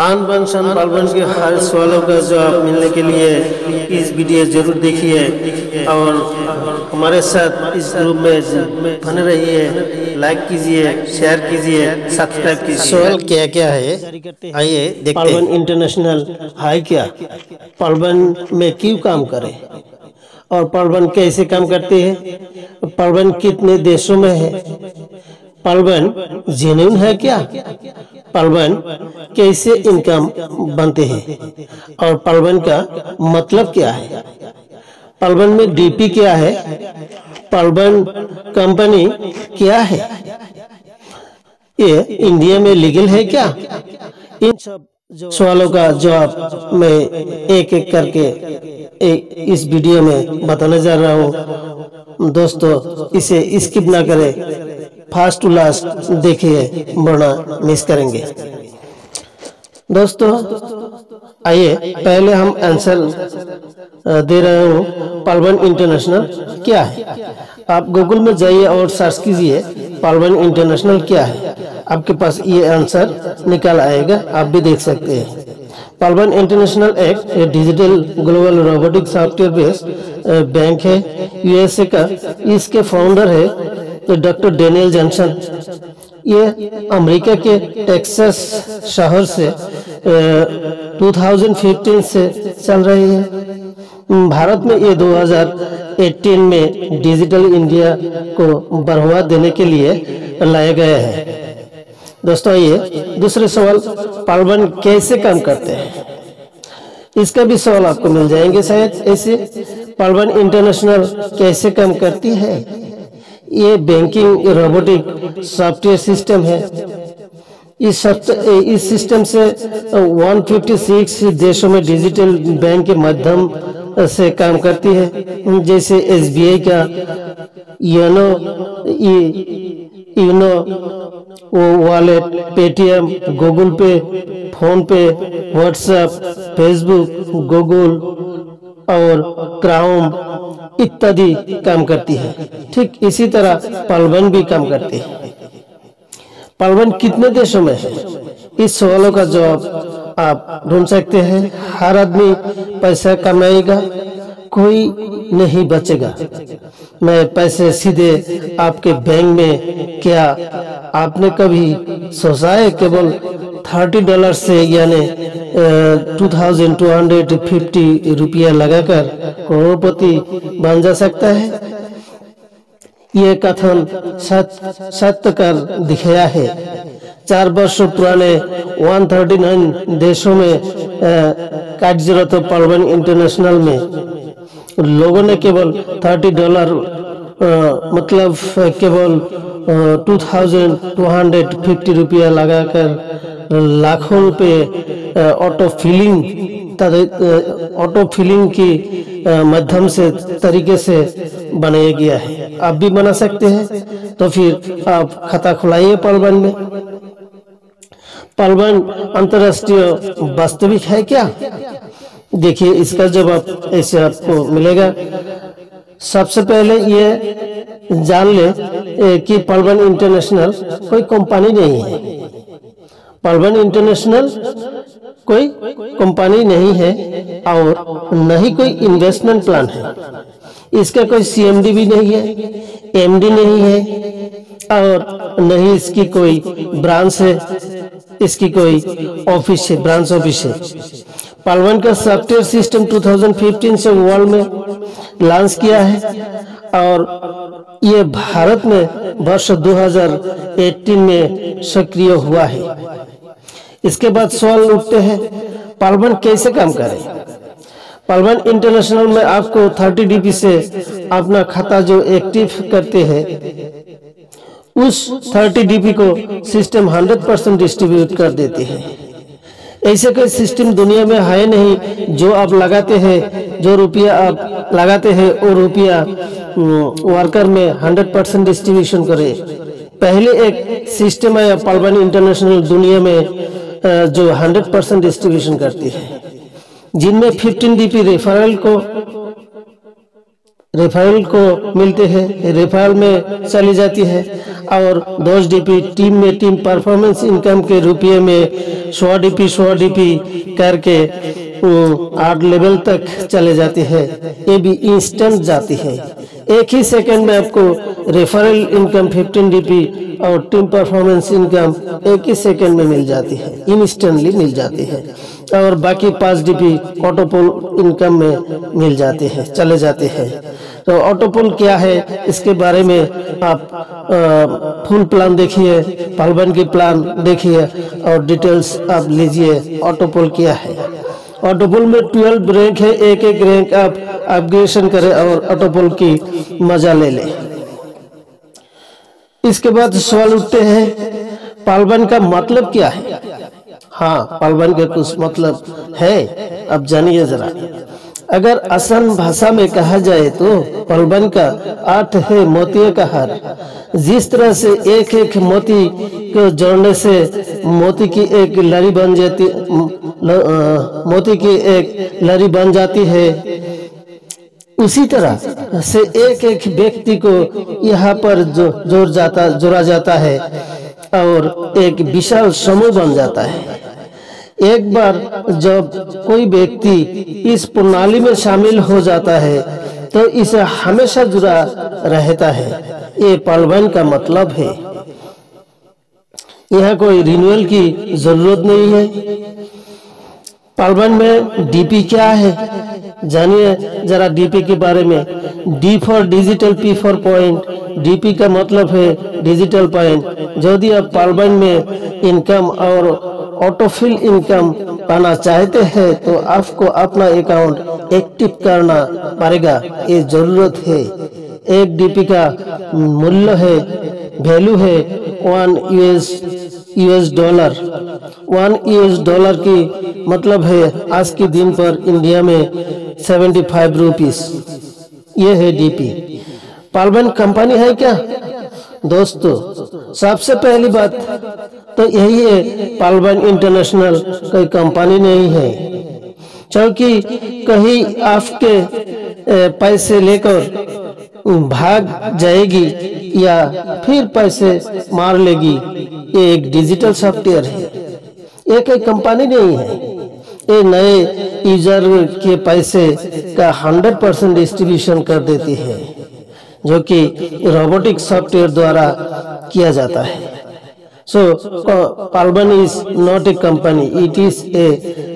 आन बन शन पालवन के हर सवालों का जवाब मिलने के लिए इस वीडियो जरूर देखिए और हमारे साथ इस ग्रुप में बने रहिए। लाइक कीजिए, शेयर कीजिए, सब्सक्राइब कीजिए। सवाल क्या क्या है, आइए देखते पालवन हैं। इंटरनेशनल है क्या? पालवन में क्यों काम करे और पालवन कैसे काम करते हैं? पालवन कितने देशों में है? पालवन जेन्युइन है क्या? पालवन कैसे इनकम बनते हैं और पालवन का मतलब क्या है? पालवन में डीपी क्या है? पालवन कंपनी क्या है? ये इंडिया में लीगल है क्या? इन सब सवालों का जवाब मैं एक एक करके इस वीडियो में बताने जा रहा हूँ। दोस्तों, इसे स्किप ना करें, फास्ट टू लास्ट देखिए वरना मिस करेंगे। दोस्तों आइए पहले हम आंसर दे रहे हूँ। पालवन इंटरनेशनल क्या है? आप गूगल में जाइए और सर्च कीजिए पालवन इंटरनेशनल क्या है। आपके पास ये आंसर निकल आएगा, आप भी देख सकते हैं। पालवन इंटरनेशनल एक digital global robotic software based bank है यूएसए का। इसके फाउंडर है डॉक्टर डेनियल जॉनसन। ये अमेरिका के टेक्सास शहर से 2015 से चल रही है। भारत में ये 2018 में डिजिटल इंडिया को बढ़ावा देने के लिए लाया गया है। दोस्तों ये दूसरे सवाल, पालवन कैसे काम करते हैं? इसका भी सवाल आपको मिल जाएंगे शायद ऐसे। पालवन इंटरनेशनल कैसे काम करती है? ये बैंकिंग रोबोटिक सॉफ्टवेयर सिस्टम है। इस सिस्टम से 156 देशों में डिजिटल बैंक के माध्यम से काम करती है, जैसे एसबीआई का यूनो वॉलेट, पेटीएम, गूगल पे, फोन पे, व्हाट्सएप, फेसबुक, गूगल और क्राउम इत्यादि काम करती है। ठीक इसी तरह पालवन भी काम करती है। पालवन कितने देशों में है? इस सवालों का जवाब आप ढूंढ सकते हैं। हर आदमी पैसा कमाएगा, कोई नहीं बचेगा। मैं पैसे सीधे आपके बैंक में क्या आपने कभी सोचा है केवल $30 से यानी 2250 रुपया लगाकर करोड़पति बन जा सकता है? ये कथन सत्य कर दिखाया है। 4 वर्षों पुराने 139 देशों में कार्यरत पालवन इंटरनेशनल में लोगों ने केवल $30 मतलब केवल 2250 रुपया लगाकर लाखों रुपए ऑटो फिलिंग की माध्यम से तरीके से बनाया गया है। आप भी बना सकते हैं, तो फिर आप खाता खुलाइए पालवन में। पालवन अंतरराष्ट्रीय वास्तविक है क्या? देखिए इसका जवाब ऐसे आपको मिलेगा। सबसे पहले ये जान ले कि पालवन इंटरनेशनल कोई कंपनी नहीं है। पालवन इंटरनेशनल कोई कंपनी नहीं है और न ही कोई इन्वेस्टमेंट प्लान है। इसका कोई सीएमडी भी नहीं है, एमडी नहीं है और न ही इसकी कोई ब्रांच है, इसकी कोई ऑफिस है, ब्रांच ऑफिस है। पालवन का सॉफ्टवेयर सिस्टम 2015 से वर्ल्ड में लॉन्च किया है और ये भारत में वर्ष 2018 में सक्रिय हुआ है। इसके बाद सवाल उठते हैं, पालवन कैसे काम करे? पालवन इंटरनेशनल में आपको 30 DP से अपना खाता जो एक्टिव करते हैं, उस 30 DP को सिस्टम 100% डिस्ट्रीब्यूट कर देते हैं। ऐसे कोई सिस्टम दुनिया में है नहीं जो आप लगाते हैं, जो रुपया आप लगाते हैं वो रुपया वर्कर में 100% डिस्ट्रीब्यूशन करे। पहले एक सिस्टम है पालवन इंटरनेशनल दुनिया में जो 100% डिस्ट्रीब्यूशन करती है, जिनमें 15 DP रेफरल को रेफरल को मिलते हैं, रेफरल में चली जाती है। और 10 डीपी टीम में टीम परफॉर्मेंस इनकम के रुपये में 100 डीपी करके 8 लेवल तक चले जाती है। ये भी इंस्टेंट जाती है, एक ही सेकंड में आपको रेफरल इनकम 15 डीपी और टीम परफॉर्मेंस इनकम एक ही सेकंड में मिल जाती है, इंस्टेंटली मिल जाती है। और बाकी 5 डीपी ऑटोपुल इनकम में मिल जाते हैं, चले जाते हैं। तो ऑटोपुल क्या है, इसके बारे में आप फुल प्लान देखिए, पालबन की प्लान देखिए और डिटेल्स आप लीजिए। ऑटोपुल क्या है? ऑटोपुल में 12 रैंक है, एक एक रैंक आप अपग्रेडेशन करें और ऑटोपुल की मजा ले लें। इसके बाद सवाल उठते हैं, पालबन का मतलब क्या है? हाँ, पालबन का कुछ मतलब है, अब जानिए जरा। अगर आसान भाषा में कहा जाए तो पालबन का अर्थ है मोतियों का हार। जिस तरह से एक एक मोती को जोड़ने से मोती की एक लड़ी बन जाती, मोती की एक लड़ी बन जाती है, उसी तरह से एक एक व्यक्ति को यहाँ पर जोड़ा जाता है और एक विशाल समूह बन जाता है। एक बार जब कोई व्यक्ति इस प्रणाली में शामिल हो जाता है तो इसे हमेशा जुड़ा रहता है। ये पालबन का मतलब है। यहाँ कोई रिन्यूअल की जरूरत नहीं है। पालबन में डीपी क्या है, जानिए जरा डीपी के बारे में। D for digital, P for point. DP का मतलब है डिजिटल पॉइंट। यदि आप पालबन में इनकम और ऑटोफिल इनकम पाना चाहते हैं तो आपको अपना अकाउंट एक्टिव करना पड़ेगा, ये जरूरत है। एक डीपी का मूल्य है, वैल्यू है 1 यूएस डॉलर। 1 यूएस डॉलर की मतलब है आज के दिन पर इंडिया में 75 रुपीस। ये है डीपी। पालबन कंपनी है क्या? दोस्तों, सबसे पहली बात तो यही है, पालबन इंटरनेशनल कोई कंपनी नहीं है। क्योंकि कहीं आपके पैसे लेकर भाग जाएगी या फिर पैसे मार लेगी, ये एक डिजिटल सॉफ्टवेयर है, ये कोई कंपनी नहीं है। ये नए यूजर के पैसे का 100% डिस्ट्रीब्यूशन कर देती है, जो कि रोबोटिक सॉफ्टवेयर द्वारा किया जाता है। So, Palban is not a company, it is a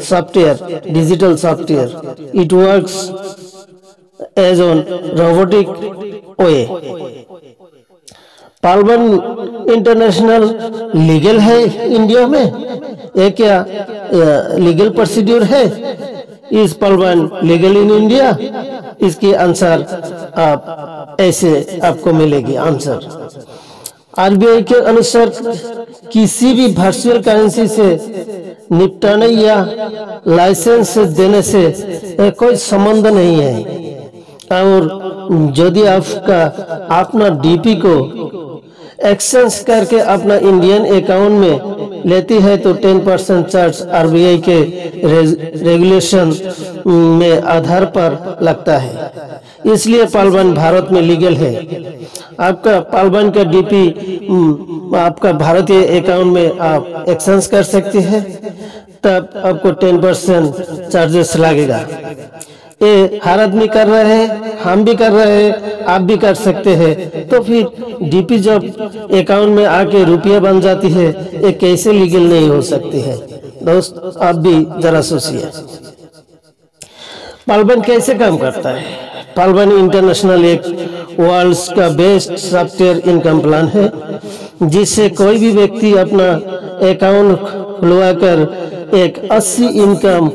software, digital software. It works as on robotic way. पालबन इंटरनेशनल लीगल है इंडिया में? ये क्या लीगल प्रोसीड्यूर है? इस पालबन लीगल इन इंडिया? इसके आंसर आप ऐसे आपको मिलेगी आंसर। आरबीआई के अनुसार किसी भी वर्चुअल करेंसी से निपटाने या लाइसेंस देने से कोई संबंध नहीं है। और यदि आपका अपना डीपी को एक्सचेंज करके अपना इंडियन अकाउंट में लेती है तो 10% चार्ज आरबीआई के रेगुलेशन में आधार पर लगता है। इसलिए पालबन भारत में लीगल है। आपका पालबन का डीपी आपका भारतीय अकाउंट में आप एक्सचेंज कर सकते हैं, तब आपको 10% चार्जेस लगेगा। ये हर आदमी कर रहे हैं, हम भी कर रहे हैं, आप भी कर सकते हैं। तो फिर डीपी जब अकाउंट में आके रुपया बन जाती है, ये कैसे लीगल नहीं हो सकती है? दोस्त, आप भी जरा सोचिए। पालबन कैसे काम करता है? पालबन इंटरनेशनल एक वर्ल्ड का बेस्ट सॉफ्टवेयर इनकम प्लान है, जिससे कोई भी व्यक्ति अपना अकाउंट खुलवाकर एक 80 इनकम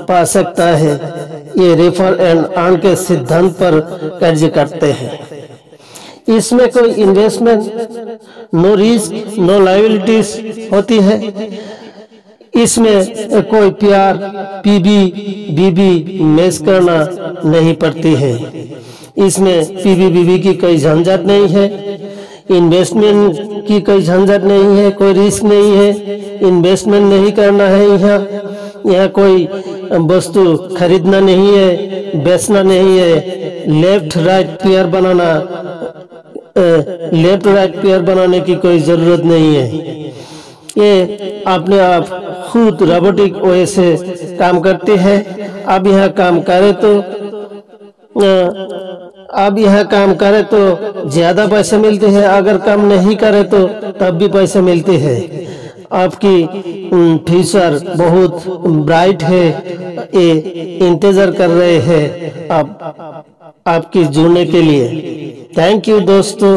पा सकता है। ये रेफर एंड अर्न के सिद्धांत पर कार्य करते हैं। इसमें कोई investment, no risk, no liabilities होती है। इसमें कोई प्यार, पीबी, बीबी मैच करना नहीं पड़ती है। इसमें पीबी, बीबी की कोई झंझट नहीं है, इन्वेस्टमेंट की कोई झंझट नहीं है, कोई रिस्क नहीं है, इन्वेस्टमेंट नहीं करना है। यहाँ कोई वस्तु खरीदना नहीं है, बेचना नहीं है। लेफ्ट राइट पेयर बनाना, लेफ्ट राइट पेयर बनाने की कोई जरूरत नहीं है। ये अपने आप खुद रोबोटिक वे से काम करते हैं। अब यहाँ काम करे तो ज्यादा पैसे मिलते हैं, अगर काम नहीं करे तो तब भी पैसे मिलते हैं। आपकी फ्यूचर बहुत ब्राइट है, ये इंतजार कर रहे हैं आपकी जुड़ने के लिए। थैंक यू दोस्तों।